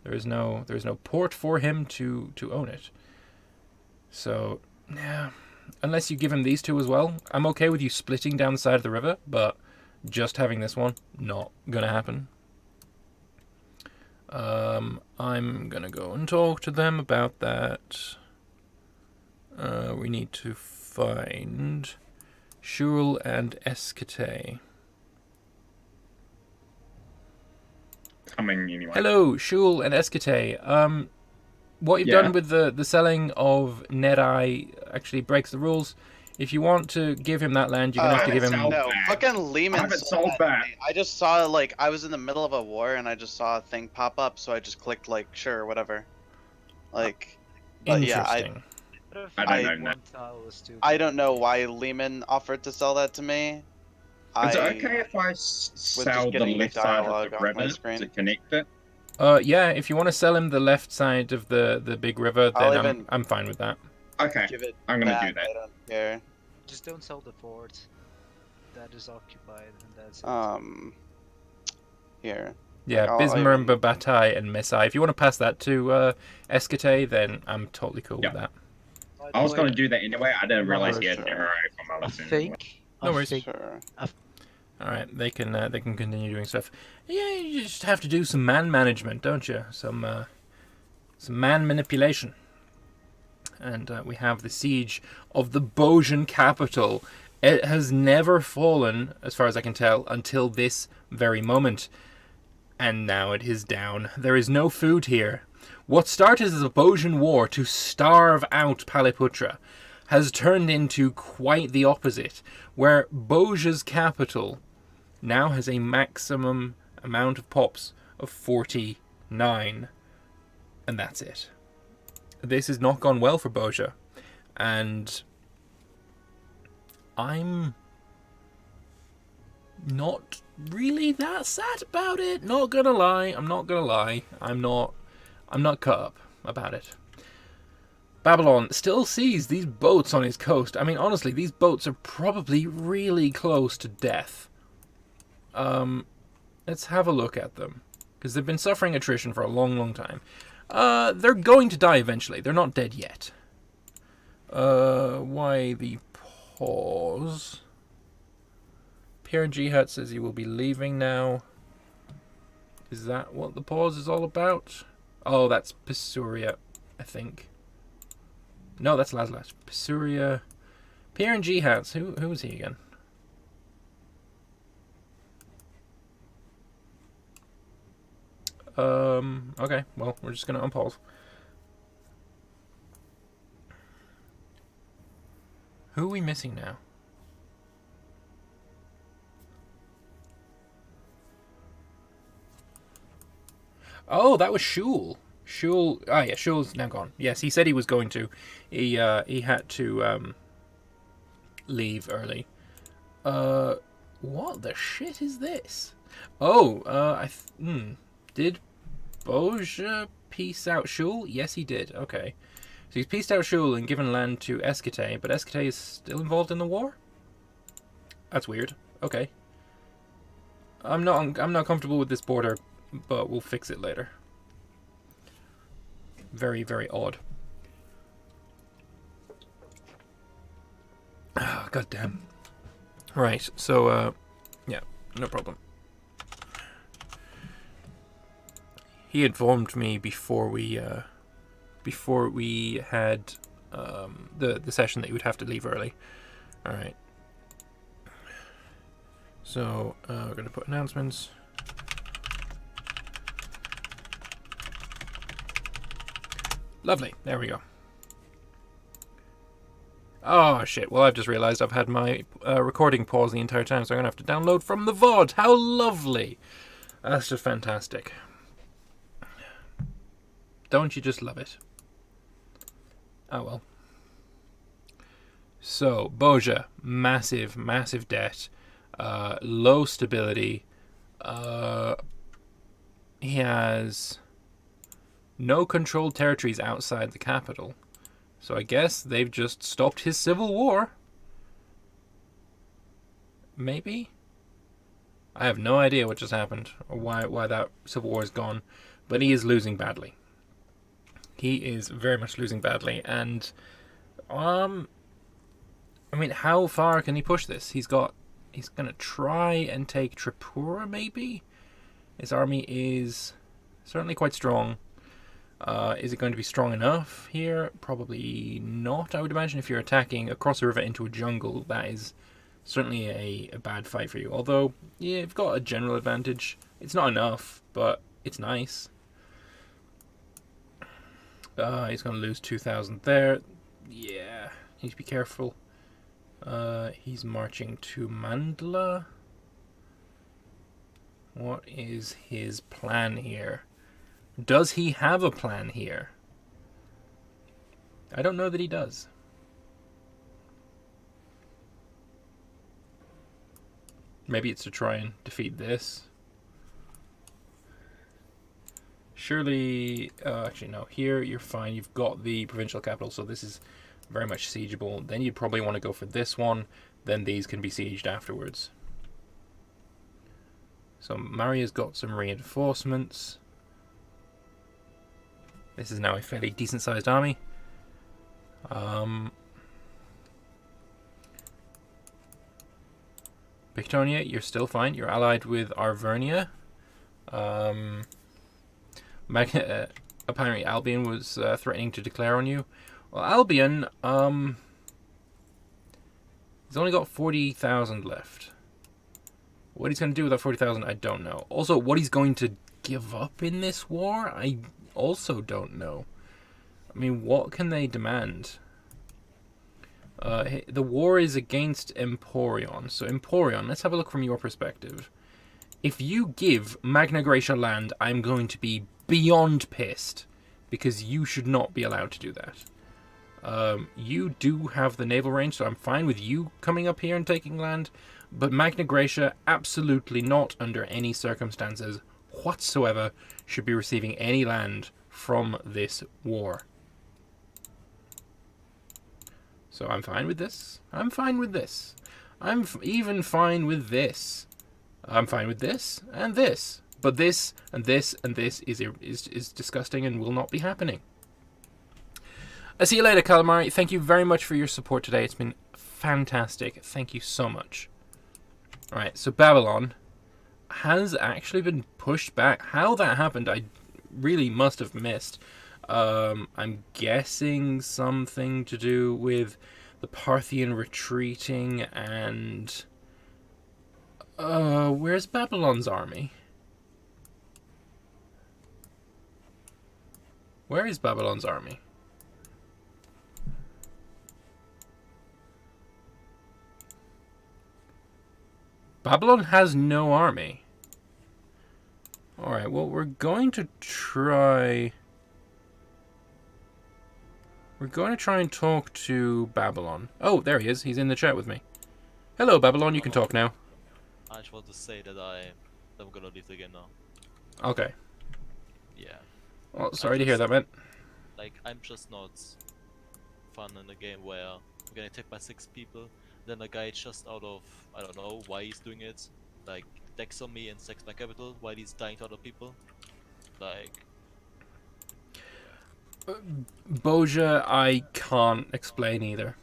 There is no port for him to own it. So, yeah, unless you give him these two as well, I'm okay with you splitting down the side of the river, but just having this one, not gonna happen. I'm gonna go and talk to them about that. We need to find Shul and Escate. Coming anyway. Hello, Shul and Escate. What you've done with the selling of Nedeye actually breaks the rules. If you want to give him that land, you're gonna have to give him. No, fucking Lehman. I haven't sold that. I just saw like I was in the middle of a war and I just saw a thing pop up, so I just clicked like sure, whatever. Like, but Interesting. yeah, I don't know. I don't know why Lehman offered to sell that to me. Is it okay if I sell the left side of the river to connect it? Yeah, if you want to sell him the left side of the big river, then I'm fine with that. Okay, I'm gonna do that. I don't care. Just don't sell the fort. That is occupied, and that's it. Here. Yeah, Bismarmba, Bataille, and Messai. If you want to pass that to Escate, then I'm totally cool with that. I was going to do that anyway. I didn't realize he had an arrow from Allison. No worries. Sure. Alright, they can continue doing stuff. Yeah, you just have to do some man management, don't you? Some man manipulation. And we have the siege of the Bhojan capital. It has never fallen, as far as I can tell, until this very moment. And now it is down. There is no food here. What started as a Bhojan war to starve out Paliputra has turned into quite the opposite, where Bhoja's capital now has a maximum amount of pops of 49. And that's it. This has not gone well for Bhoja. And I'm not really that sad about it. Not gonna lie. I'm not gonna lie. I'm not cut up about it. Babylon still sees these boats on his coast. I mean, honestly, these boats are probably really close to death. Let's have a look at them. Because they've been suffering attrition for a long, long time. They're going to die eventually. They're not dead yet. Why the pause? PRG Hut says he will be leaving now. Is that what the pause is all about? Oh, that's Pisuria, I think. No, that's Lazlas. Pisuria. PRG Hats. Who is he again? Okay, well, we're just gonna unpause. Who are we missing now? Oh, that was Shul. Shul. Ah, yeah, Shul's now gone. Yes, he said he was going to. He had to leave early. What the shit is this? Oh, did Bhoja peace out Shul? Yes, he did. Okay. So he's peaced out Shul and given land to Escate, but Escate is still involved in the war? That's weird. Okay. I'm not comfortable with this border, but we'll fix it later. Very, very odd. Oh, God damn. Right, so, yeah, no problem. He informed me before we had the session that you would have to leave early. All right. So we're gonna put announcements. Lovely. There we go. Oh shit. Well, I've just realized I've had my recording pause the entire time, so I'm gonna have to download from the VOD. How lovely! That's just fantastic. Don't you just love it? Oh well. So, Bhoja, massive, massive debt, low stability. He has no controlled territories outside the capital. So I guess they've just stopped his civil war. Maybe? I have no idea what just happened, or why that civil war is gone. But he is losing badly. He is very much losing badly, and I mean, how far can he push this? He's gonna try and take Tripura, maybe? His army is certainly quite strong. Is it going to be strong enough here? Probably not, I would imagine. If you're attacking across a river into a jungle, that is certainly a bad fight for you. Although, yeah, you've got a general advantage. It's not enough, but it's nice. He's going to lose 2,000 there. Yeah, need to be careful. He's marching to Mandla. What is his plan here? Does he have a plan here? I don't know that he does. Maybe it's to try and defeat this. Surely, actually no, here you're fine. You've got the provincial capital, so this is very much siegeable. Then you'd probably want to go for this one. Then these can be sieged afterwards. So Maria's got some reinforcements. This is now a fairly decent sized army. Pictonia, you're still fine. You're allied with Arvernia. Apparently Albion was threatening to declare on you. Well, Albion, he's only got 40,000 left. What he's going to do with that 40,000, I don't know. Also, what he's going to give up in this war, I also don't know. I mean, what can they demand? The war is against Emporion. So Emporion, let's have a look from your perspective. If you give Magna Graecia land, I'm going to be beyond pissed, because you should not be allowed to do that. You do have the naval range, so I'm fine with you coming up here and taking land, but Magna Graecia absolutely not under any circumstances whatsoever should be receiving any land from this war. So I'm fine with this. I'm fine with this. I'm even fine with this. I'm fine with this and this. But this and this and this is disgusting and will not be happening. I'll see you later, Calamari. Thank you very much for your support today. It's been fantastic. Thank you so much. Alright, so Babylon has actually been pushed back. How that happened, I really must have missed. I'm guessing something to do with the Parthian retreating and... where's Babylon's army? Where is Babylon's army? Babylon has no army. Alright, well, we're going to try... We're going to try and talk to Babylon. Oh, there he is. He's in the chat with me. Hello, Babylon. You can talk now. I just want to say that I'm gonna leave the game now. Okay. Yeah. Well, sorry to hear that, man. Like, I'm just not fun in a game where I'm getting attacked by 6 people, then a guy just out of, I don't know why he's doing it, like, decks on me and sacks my capital while he's dying to other people. Like... Bhoja, I can't explain either.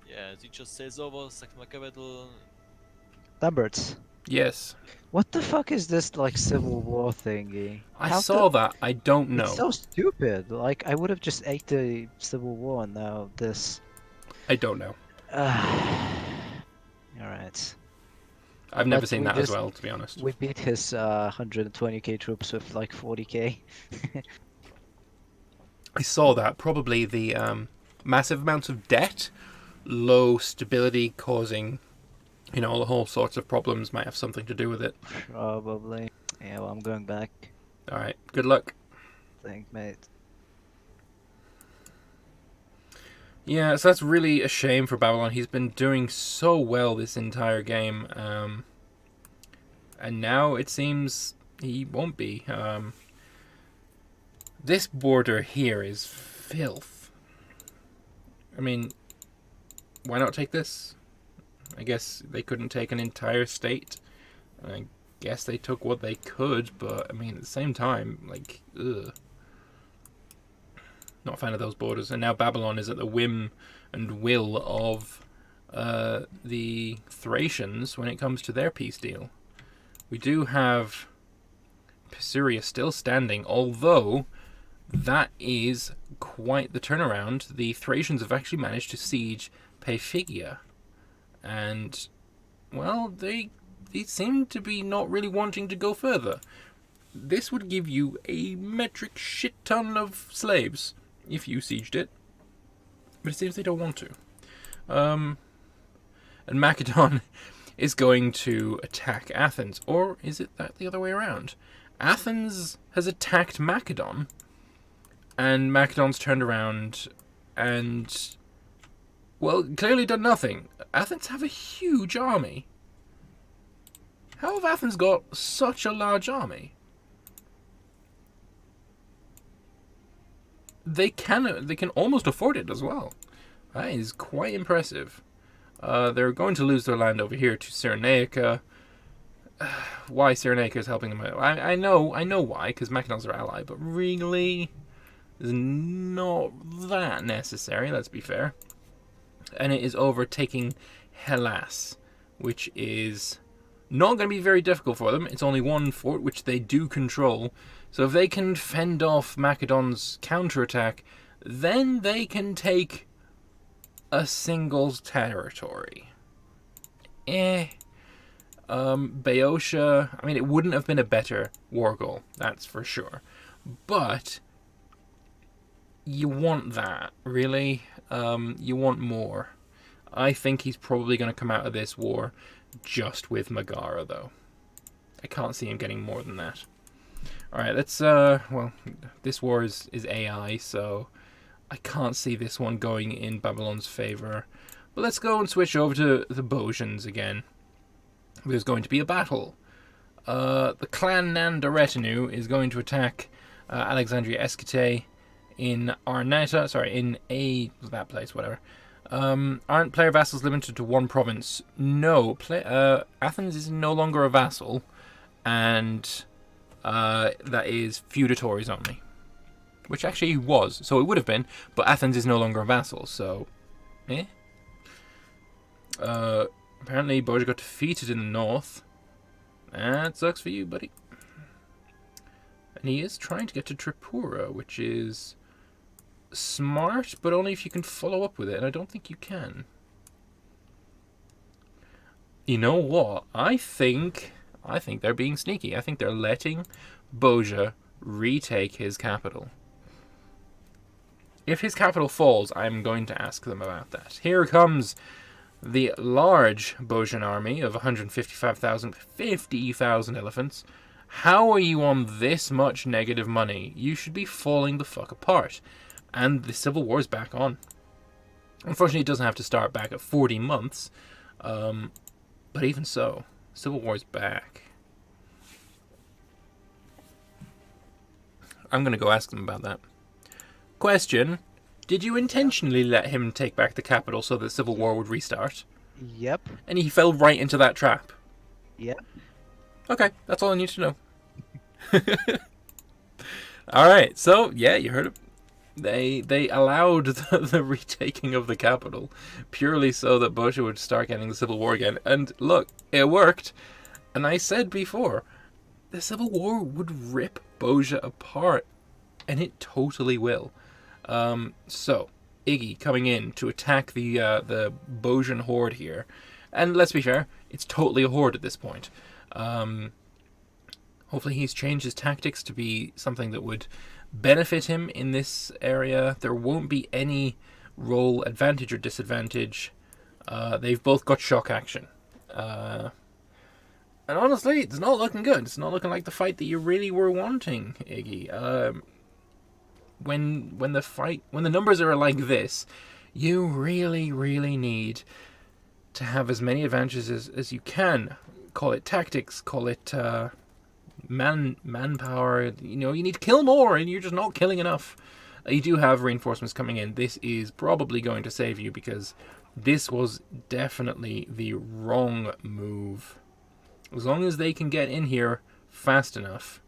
Yeah, he just says over, sacks my capital. Lamberts. Yes. What the fuck is this, like, civil war thingy? I saw that. I don't know. It's so stupid. Like, I would have just ate the civil war, and now this. I don't know. Alright. I've never seen that as well, to be honest. We beat his 120k troops with like 40k. I saw that. Probably the massive amounts of debt, low stability causing, you know, all sorts of problems might have something to do with it. Probably. Yeah, well, I'm going back. Alright, good luck. Thanks, mate. Yeah, so that's really a shame for Babylon. He's been doing so well this entire game. And now it seems he won't be. This border here is filth. I mean, why not take this? I guess they couldn't take an entire state. guess they took what they could, but I mean, at the same time, like, ugh. Not a fan of those borders. And now Babylon is at the whim and will of the Thracians when it comes to their peace deal. We do have Syria still standing, although that is quite the turnaround. The Thracians have actually managed to siege Paphigia, and, well, they seem to be not really wanting to go further. This would give you a metric shit ton of slaves if you sieged it, but it seems they don't want to. And Macedon is going to attack Athens, or is it that the other way around? Athens has attacked Macedon, and Macedon's turned around and, well, clearly done nothing. Athens have a huge army. How have Athens got such a large army? They can almost afford it as well. That is quite impressive. They're going to lose their land over here to Cyrenaica. Why Cyrenaica is helping them out? I know why, because Macedon's their ally, but really is not that necessary, let's be fair. And it is overtaking Hellas, which is not going to be very difficult for them. It's only one fort, which they do control. So if they can fend off Macedon's counterattack, then they can take a single territory. Bhoja, I mean, it wouldn't have been a better war goal, that's for sure. But you want that, really? You want more. I think he's probably going to come out of this war just with Megara, though. I can't see him getting more than that. Alright, let's, well, this war is AI, so I can't see this one going in Babylon's favor. But let's go and switch over to the Bhojans again. There's going to be a battle. The clan Nanda retinue is going to attack Alexandria Escite in Arnetta, sorry, in that place, whatever. Aren't player vassals limited to one province? No, Athens is no longer a vassal, and that is feudatories only. Which actually was, so it would have been, but Athens is no longer a vassal, so, apparently Bhoja got defeated in the north. That sucks for you, buddy. And he is trying to get to Tripura, which is smart, but only if you can follow up with it, and I don't think you can. You know what? I think they're being sneaky. I think they're letting Bhoja retake his capital. If his capital falls, I'm going to ask them about that. Here comes the large Bhojan army of 155,000, 50,000 elephants. How are you on this much negative money? You should be falling the fuck apart. And the civil war is back on. Unfortunately, it doesn't have to start back at 40 months. But even so, civil war is back. I'm going to go ask them about that. Question. Did you intentionally let him take back the capital so that civil war would restart? Yep. And he fell right into that trap? Yep. Okay, that's all I need to know. Alright, so, yeah, you heard it. They allowed the retaking of the capital purely so that Bhoja would start getting the civil war again. And look, it worked. And I said before, the civil war would rip Bhoja apart. And it totally will. So, Iggy coming in to attack the Bhojan horde here. And let's be fair, it's totally a horde at this point. Hopefully he's changed his tactics to be something that would benefit him in this area. There won't be any role advantage or disadvantage. They've both got shock action. And honestly, it's not looking good. It's not looking like the fight that you really were wanting, Iggy. When the numbers are like this, you really, really need to have as many advantages as you can. Call it tactics, call it manpower. You know, you need to kill more, and you're just not killing enough. You do have reinforcements coming in. This is probably going to save you, because this was definitely the wrong move. As long as they can get in here fast enough.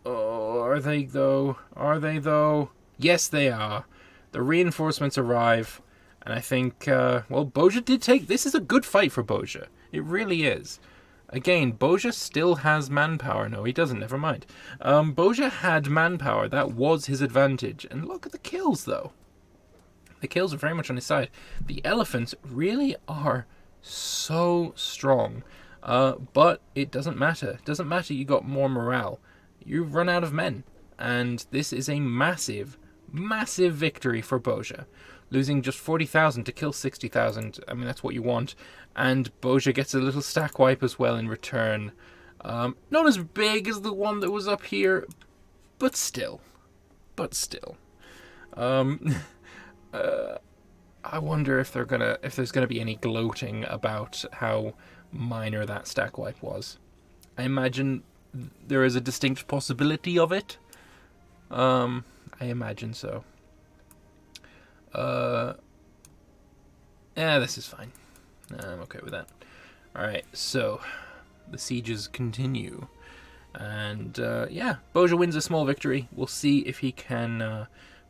Oh, are they though? Are they though? Yes, they are. The reinforcements arrive, and I think, well, Bhoja did take... This is a good fight for Bhoja. It really is. Again, Bhoja still has manpower. No, he doesn't. Never mind. Bhoja had manpower. That was his advantage. And look at the kills, though. The kills are very much on his side. The elephants really are so strong. But it doesn't matter. It doesn't matter you got more morale. You've run out of men. And this is a massive, massive victory for Bhoja. Losing just 40,000 to kill 60,000. I mean, that's what you want. And Bhoja gets a little stack wipe as well in return. Not as big as the one that was up here, but still. But still. I wonder if there's gonna be any gloating about how minor that stack wipe was. I imagine there is a distinct possibility of it. I imagine so. Yeah, this is fine. I'm okay with that. Alright, so the sieges continue. And yeah, Bhoja wins a small victory. We'll see if he can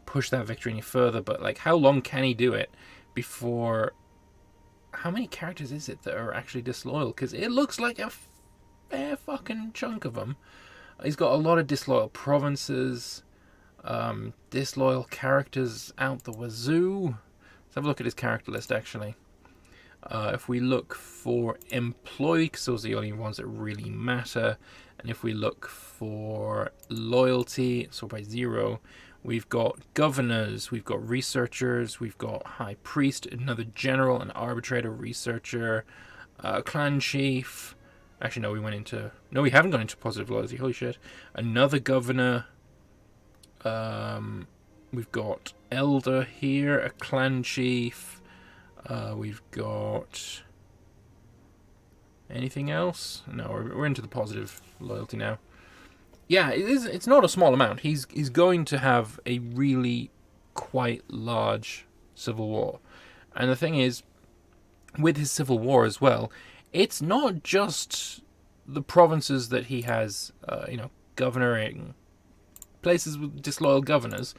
push that victory any further. But like, how long can he do it before... How many characters is it that are actually disloyal? Because it looks like a fair fucking chunk of them. He's got a lot of disloyal provinces. Disloyal characters out the wazoo. Let's have a look at his character list, actually. If we look for employee, because those are the only ones that really matter, and if we look for loyalty, so by 0, we've got governors, we've got researchers, we've got high priest, another general, an arbitrator, researcher, clan chief. Actually, no, we haven't gone into positive loyalty. Holy shit! Another governor. We've got elder here, a clan chief. We've got anything else? No, we're into the positive loyalty now. Yeah, it's not a small amount. He's going to have a really quite large civil war. And the thing is, with his civil war as well, it's not just the provinces that he has, governoring places with disloyal governors,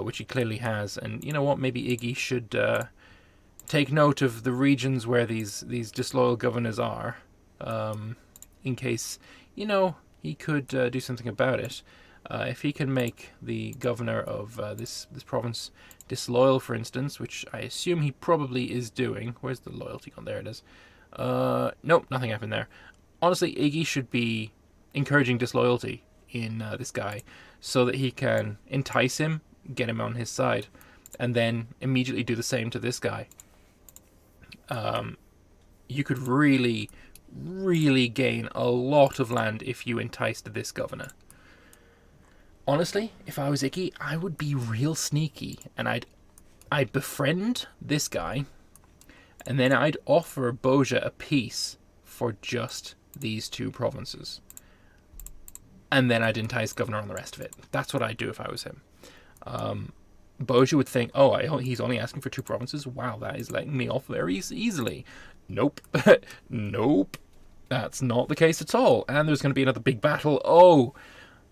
which he clearly has. And you know what? Maybe Iggy should take note of the regions where these disloyal governors are, in case, he could do something about it. If he can make the governor of this province disloyal, for instance, which I assume he probably is doing. Where's the loyalty gone? There it is. Nope, nothing happened there. Honestly, Iggy should be encouraging disloyalty in this guy, so that he can entice him, get him on his side, and then immediately do the same to this guy. You could really, really gain a lot of land if you enticed this governor. Honestly, if I was Iggy, I would be real sneaky, and I'd befriend this guy, and then I'd offer Bhoja a peace for just these 2 provinces. And then I'd entice governor on the rest of it. That's what I'd do if I was him. Bhoja would think, oh, he's only asking for 2 provinces? Wow, that is letting me off very easily. Nope. Nope. That's not the case at all. And there's going to be another big battle. Oh,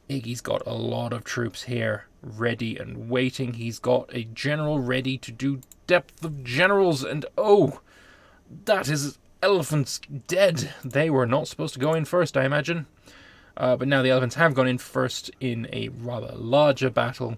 Iggy's got a lot of troops here ready and waiting. He's got a general ready to do depth of generals. And oh, that is elephants dead. They were not supposed to go in first, I imagine. But now the elephants have gone in first in a rather larger battle.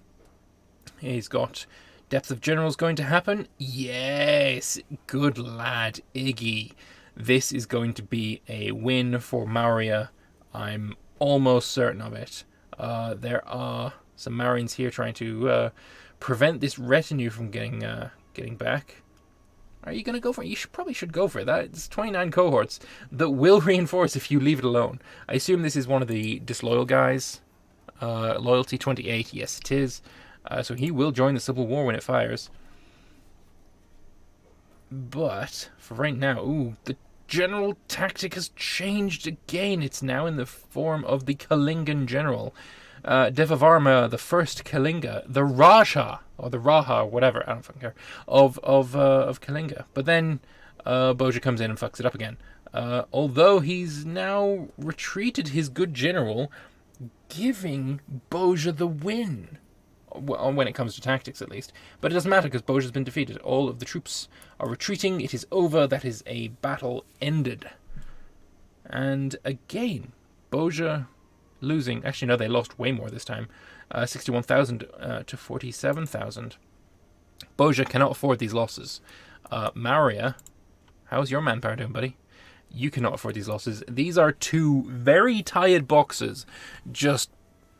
He's got depth of generals going to happen. Yes, good lad, Iggy. This is going to be a win for Maurya. I'm almost certain of it. There are some Marians here trying to prevent this retinue from getting back. Are you going to go for it? You probably should go for it. That's 29 cohorts that will reinforce if you leave it alone. I assume this is one of the disloyal guys. Loyalty 28, yes it is. So he will join the Civil War when it fires. But, for right now, the general tactic has changed again. It's now in the form of the Kalingan general. Devavarma, the first Kalinga, the Raja, or the Raha, whatever, I don't fucking care, of Kalinga. But then Bhoja comes in and fucks it up again. Although he's now retreated his good general, giving Bhoja the win. Well, when it comes to tactics, at least. But it doesn't matter, because Bhoja's been defeated. All of the troops are retreating. It is over. That is a battle ended. And again, Bhoja losing. Actually, no, they lost way more this time. 61,000 to 47,000. Bhoja cannot afford these losses. Maria, how's your manpower doing, buddy? You cannot afford these losses. These are two very tired boxers, just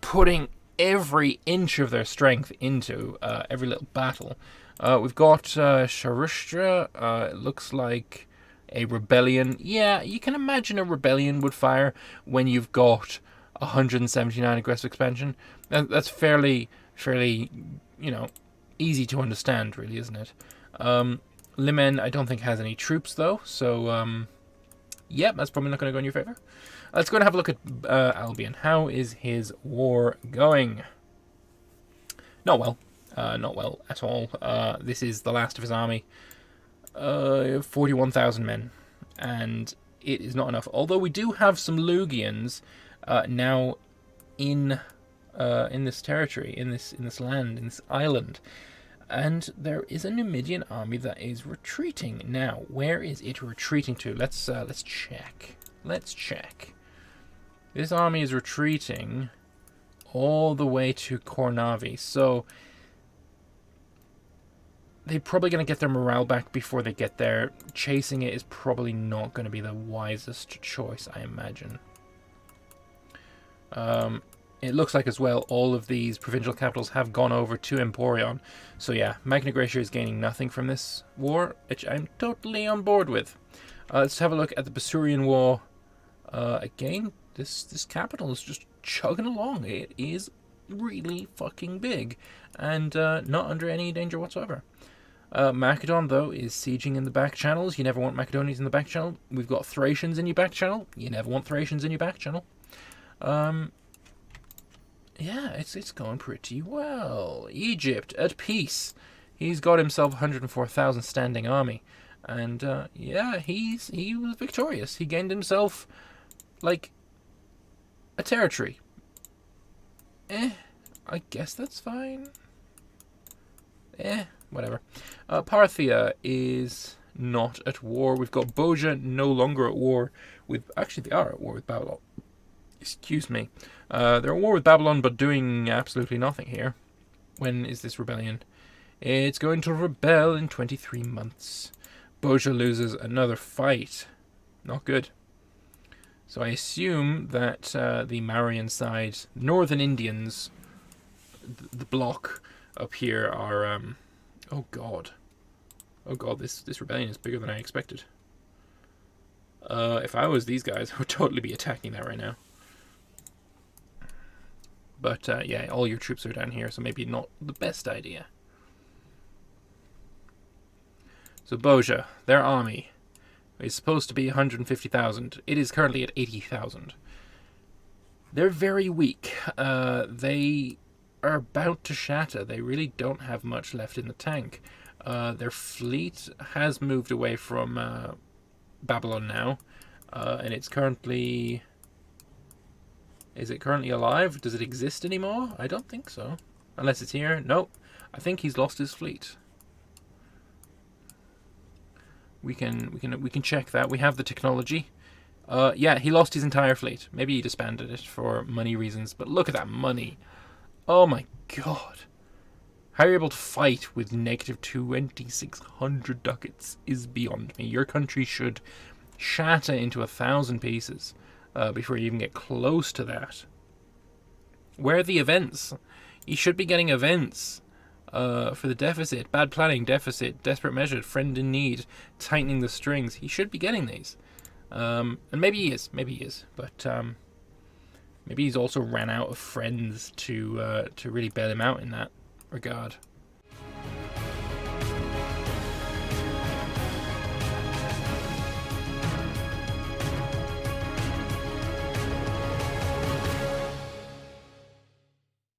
putting every inch of their strength into every little battle. We've got Sharustra. It looks like a rebellion. Yeah, you can imagine a rebellion would fire when you've got 179 aggressive expansion. That's fairly, easy to understand, really, isn't it? Limen, I don't think has any troops though, so yep, that's probably not going to go in your favor. Let's go and have a look at Albion. How is his war going? Not well. Not well at all. This is the last of his army. 41,000 men. And it is not enough. Although we do have some Lugians now in this territory, in this land, in this island. And there is a Numidian army that is retreating. Now, where is it retreating to? Let's check. Let's check. This army is retreating all the way to Kornavi. So they're probably going to get their morale back before they get there. Chasing it is probably not going to be the wisest choice, I imagine. It looks like as well all of these provincial capitals have gone over to Emporion. So yeah, Magna Graecia is gaining nothing from this war, which I'm totally on board with. Let's have a look at the Basurian War. Again, this capital is just chugging along. It is really fucking big and not under any danger whatsoever. Macedon, though, is sieging in the back channels. You never want Macedonians in the back channel. We've got Thracians in your back channel. You never want Thracians in your back channel. Yeah, it's going pretty well. Egypt, at peace. He's got himself 104,000 standing army. And, yeah, he was victorious. He gained himself, like, a territory. I guess that's fine. Whatever. Parthia is not at war. We've got Bhoja no longer at war with... Actually, they are at war with Babylon. Excuse me. They're at war with Babylon, but doing absolutely nothing here. When is this rebellion? It's going to rebel in 23 months. Bhoja loses another fight. Not good. So I assume that the Marian side, Northern Indians, the bloc up here are... oh god. Oh god, this rebellion is bigger than I expected. If I was these guys, I would totally be attacking that right now. But, yeah, all your troops are down here, so maybe not the best idea. So Bhoja, their army, is supposed to be 150,000. It is currently at 80,000. They're very weak. They are about to shatter. They really don't have much left in the tank. Their fleet has moved away from Babylon now, and it's currently... Is it currently alive? Does it exist anymore? I don't think so. Unless it's here. Nope. I think he's lost his fleet. We can check that. We have the technology. Yeah, he lost his entire fleet. Maybe he disbanded it for money reasons. But look at that money. Oh my god. How you're able to fight with negative 2,600 ducats is beyond me. Your country should shatter into 1,000 pieces. Before you even get close to that. Where are the events? You should be getting events for the deficit. Bad planning, deficit, desperate measure, friend in need, tightening the strings. He should be getting these. And maybe he is. But maybe he's also ran out of friends to really bail him out in that regard.